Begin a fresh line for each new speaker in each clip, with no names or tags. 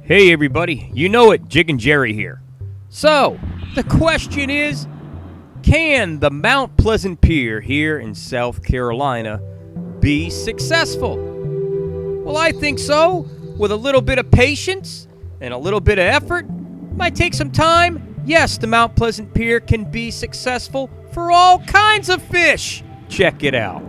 Hey everybody, you know it, Jiggin Jerry here. So, the question is, can the Mount Pleasant Pier here in South Carolina be successful? Well, I think so. With a little bit of patience and a little bit of effort, might take some time. Yes, the Mount Pleasant Pier can be successful for all kinds of fish. Check it out.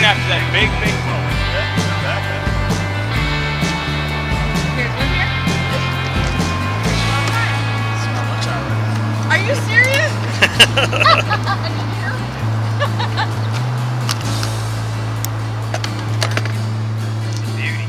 After that big flow.
Are you serious?
Beauty.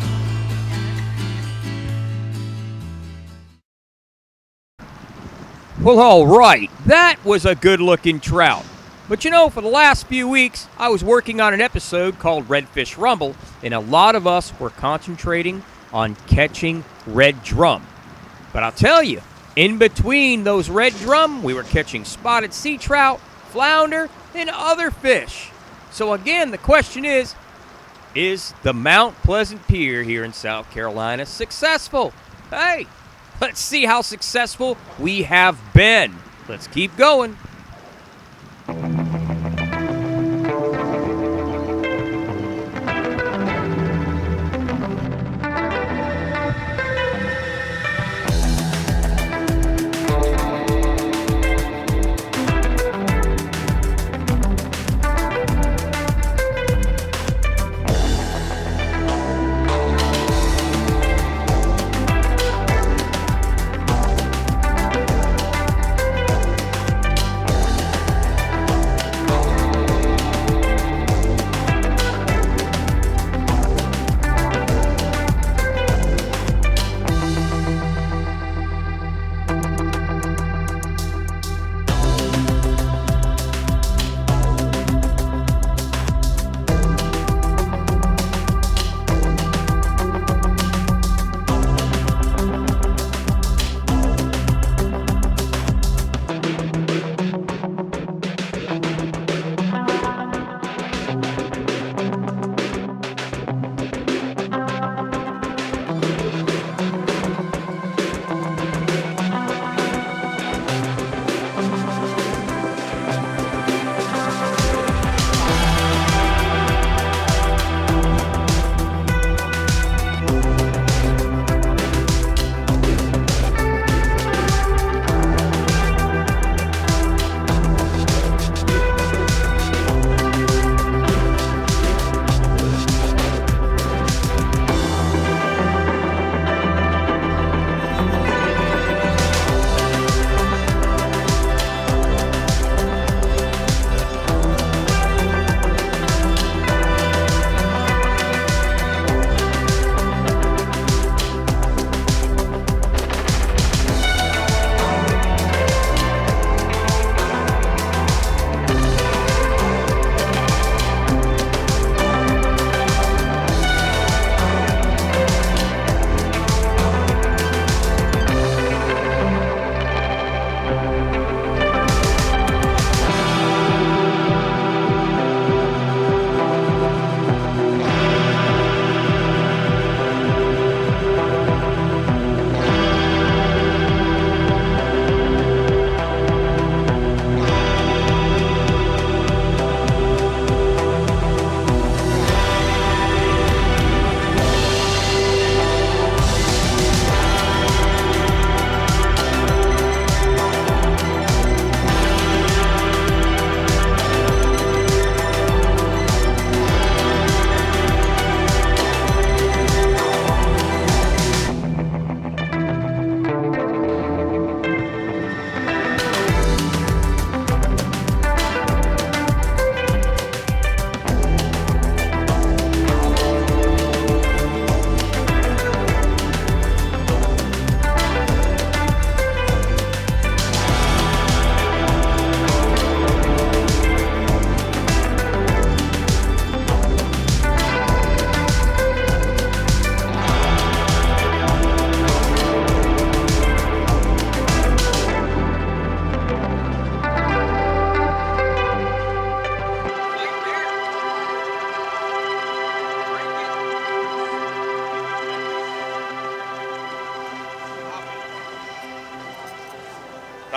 Well, all right, that was a good-looking trout. But you know, for the last few weeks, I was working on an episode called Redfish Rumble, and a lot of us were concentrating on catching red drum. But I'll tell you, in between those red drum, we were catching spotted sea trout, flounder, and other fish. So again, the question is the Mount Pleasant Pier here in South Carolina successful? Hey, let's see how successful we have been. Let's keep going.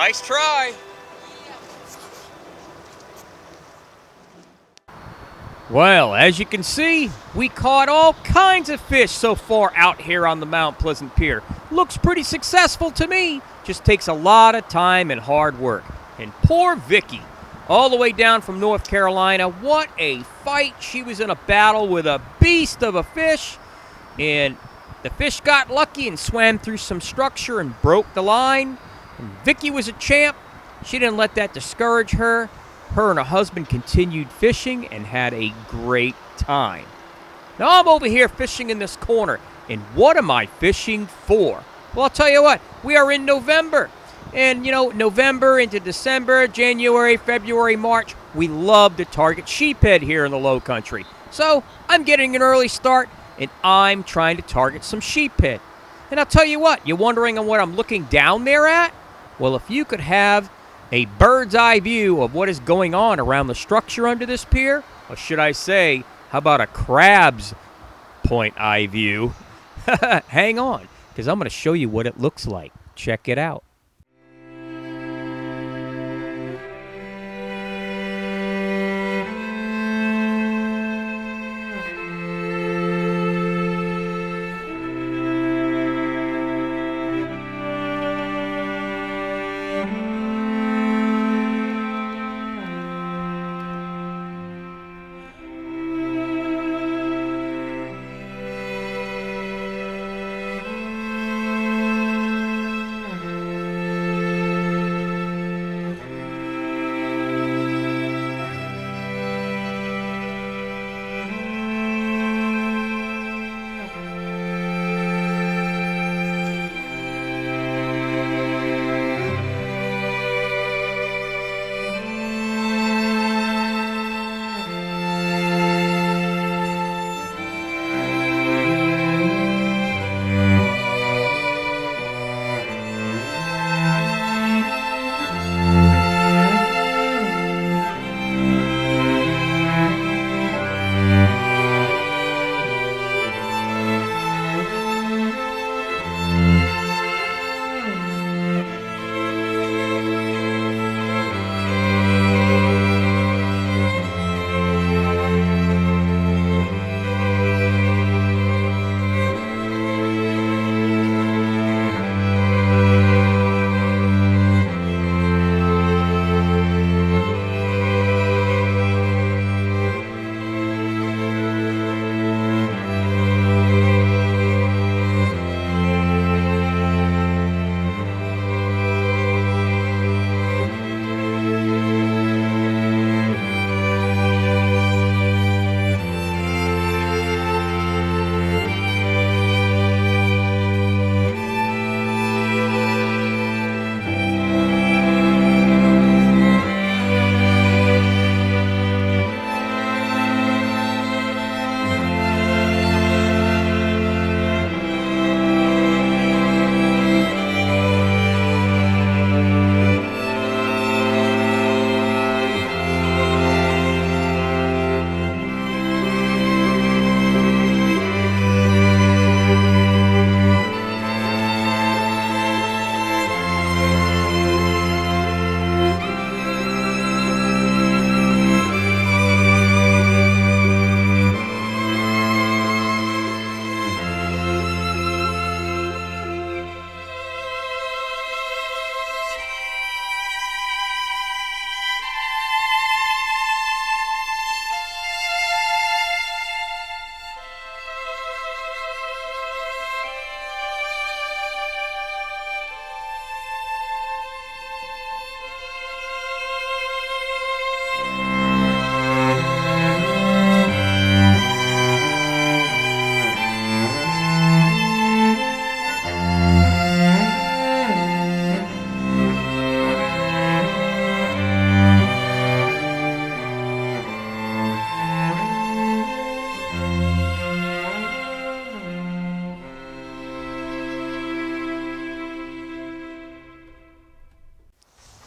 Nice try. Well, as you can see, we caught all kinds of fish so far out here on the Mount Pleasant Pier. Looks pretty successful to me. Just takes a lot of time and hard work. And poor Vicky, all the way down from North Carolina, what a fight. She was in a battle with a beast of a fish, and the fish got lucky and swam through some structure and broke the line. And Vicky was a champ. She didn't let that discourage her. Her and her husband continued fishing and had a great time. Now I'm over here fishing in this corner, and what am I fishing for? Well, I'll tell you what, we are in November. And, November into December, January, February, March, we love to target sheephead here in the Low Country. So I'm getting an early start, and I'm trying to target some sheephead. And I'll tell you what, you're wondering on what I'm looking down there at? Well, if you could have a bird's eye view of what is going on around the structure under this pier, or should I say, how about a crab's point eye view? Hang on, because I'm going to show you what it looks like. Check it out.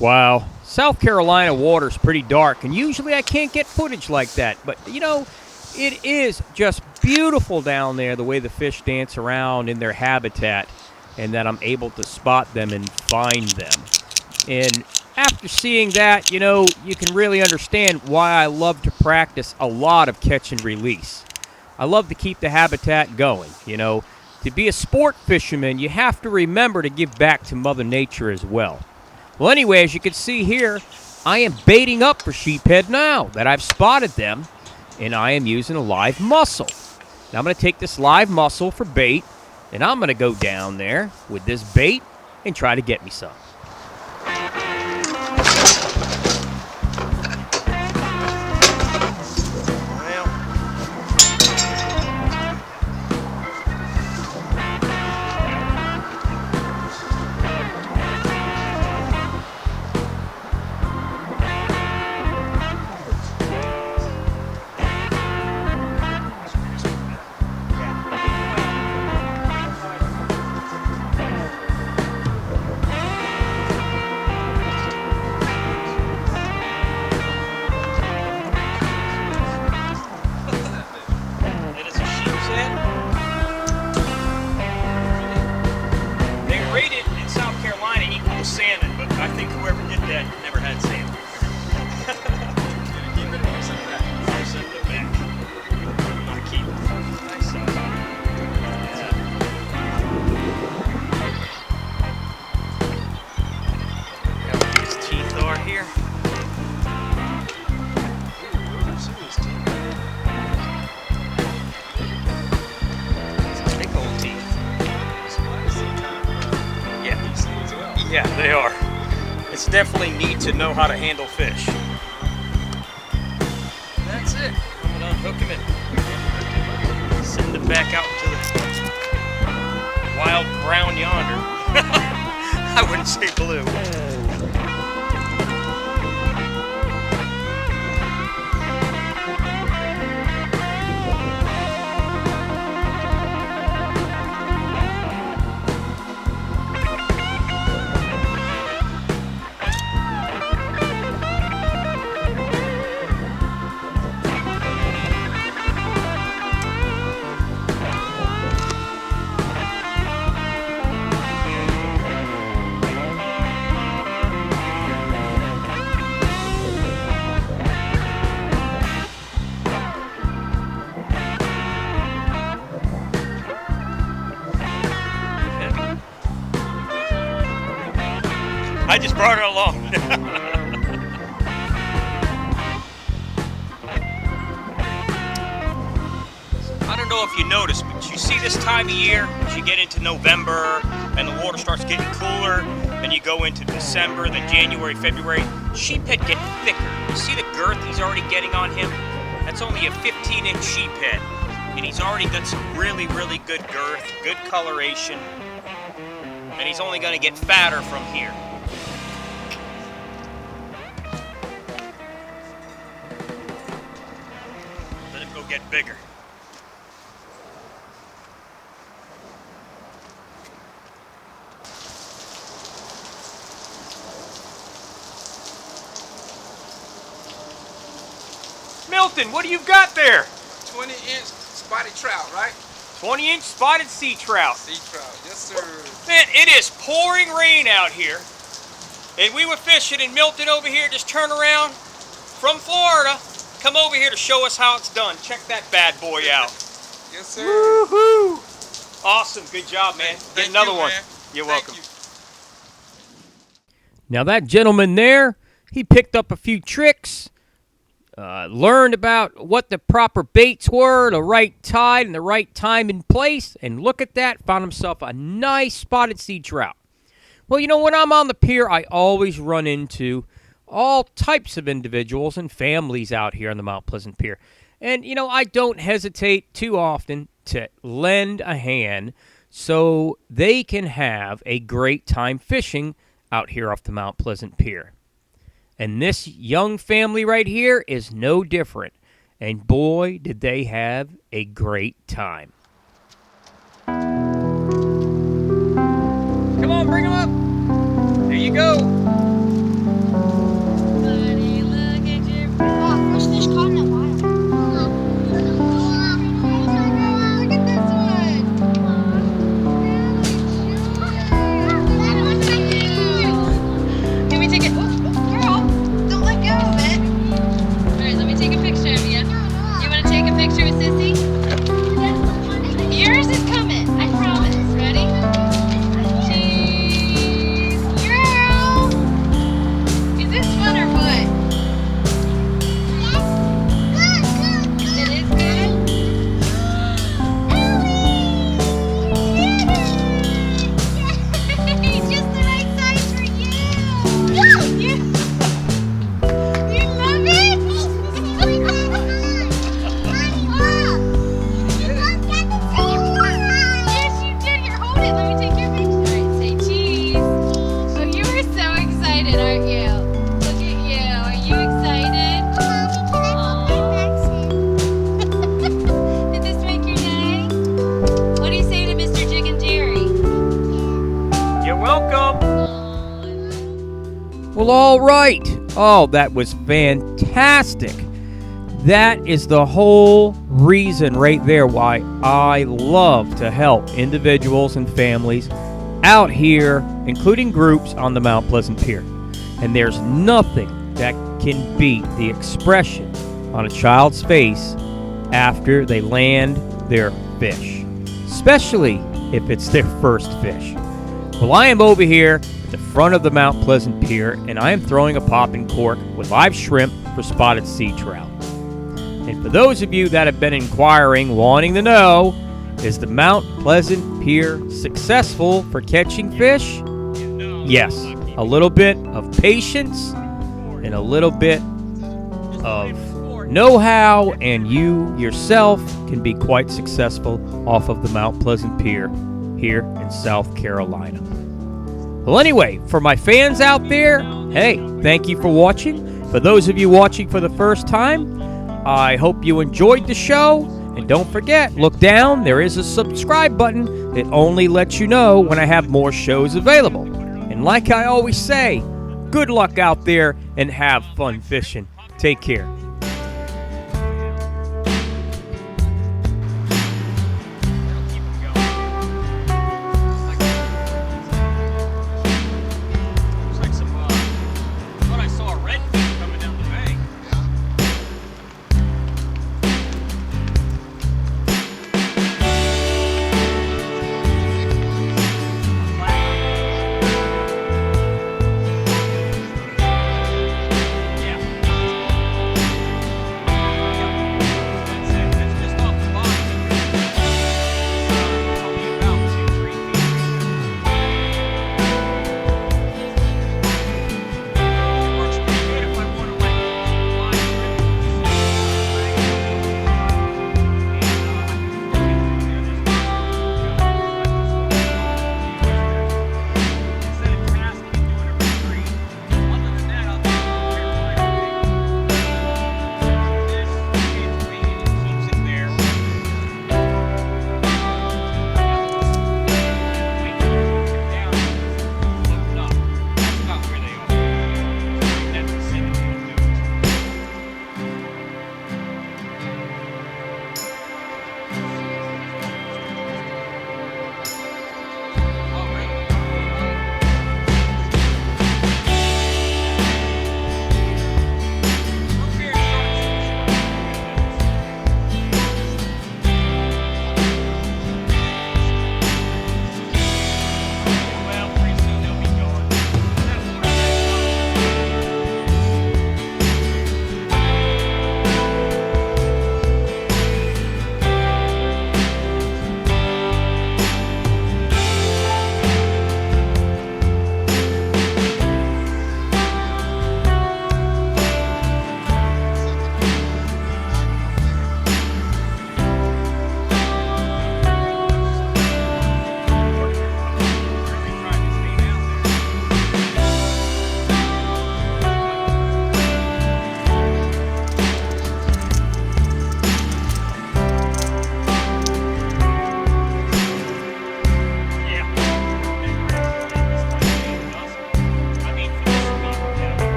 Wow, South Carolina water's pretty dark, and usually I can't get footage like that. But, it is just beautiful down there, the way the fish dance around in their habitat, and that I'm able to spot them and find them. And after seeing that, you can really understand why I love to practice a lot of catch and release. I love to keep the habitat going. To be a sport fisherman, you have to remember to give back to Mother Nature as well. Well, anyway, as you can see here, I am baiting up for sheephead now that I've spotted them, and I am using a live mussel. Now I'm going to take this live mussel for bait, and I'm going to go down there with this bait and try to get me some.
Salmon, but I think whoever did that never had salmon. Keep it or send it back? I'll send it back. Not keep it. Nice size. Yeah. How big his teeth are here. Big old teeth. Yeah, they are. It's definitely neat to know how to handle fish. That's it. I'm gonna unhook him and send him back out to the wild brown yonder. I wouldn't say blue. I just brought her along. I don't know if you noticed, but you see this time of year, as you get into November and the water starts getting cooler, and you go into December, then January, February, sheephead get thicker. You see the girth he's already getting on him? That's only a 15-inch sheephead, and he's already got some really, really good girth, good coloration, and he's only going to get fatter from here. Get bigger. Milton, what do you got there?
20-inch spotted trout, right?
20-inch spotted sea trout.
Sea trout, yes sir.
Man, it is pouring rain out here. And we were fishing and Milton over here just turned around from Florida. Come over here to show us how it's done. Check that bad boy out.
Yes, sir.
Woohoo! Awesome. Good job, man. Get another one.
Man.
You're welcome.
You.
Now that gentleman there, he picked up a few tricks, learned about what the proper baits were, the right tide and the right time and place, and look at that, found himself a nice spotted sea trout. Well, when I'm on the pier, I always run into all types of individuals and families out here on the Mount Pleasant Pier. And, I don't hesitate too often to lend a hand so they can have a great time fishing out here off the Mount Pleasant Pier. And this young family right here is no different. And boy, did they have a great time. Come on, bring them up. There you go.
Buddy, look at your first fish caught in a while. Look at this one.
all right. Oh, that was fantastic. That is the whole reason right there why I love to help individuals and families out here, including groups on the Mount Pleasant Pier. And there's nothing that can beat the expression on a child's face after they land their fish, especially if it's their first fish. Well, I am over here at the front of the Mount Pleasant Pier, and I am throwing a popping cork with live shrimp for spotted sea trout. And for those of you that have been inquiring, wanting to know, is the Mount Pleasant Pier successful for catching fish? Yes, a little bit of patience and a little bit of know-how, and you yourself can be quite successful off of the Mount Pleasant Pier here in South Carolina. Well, anyway, for my fans out there, hey, thank you for watching. For those of you watching for the first time, I hope you enjoyed the show. And don't forget, look down, there is a subscribe button that only lets you know when I have more shows available. And like I always say, good luck out there and have fun fishing. Take care.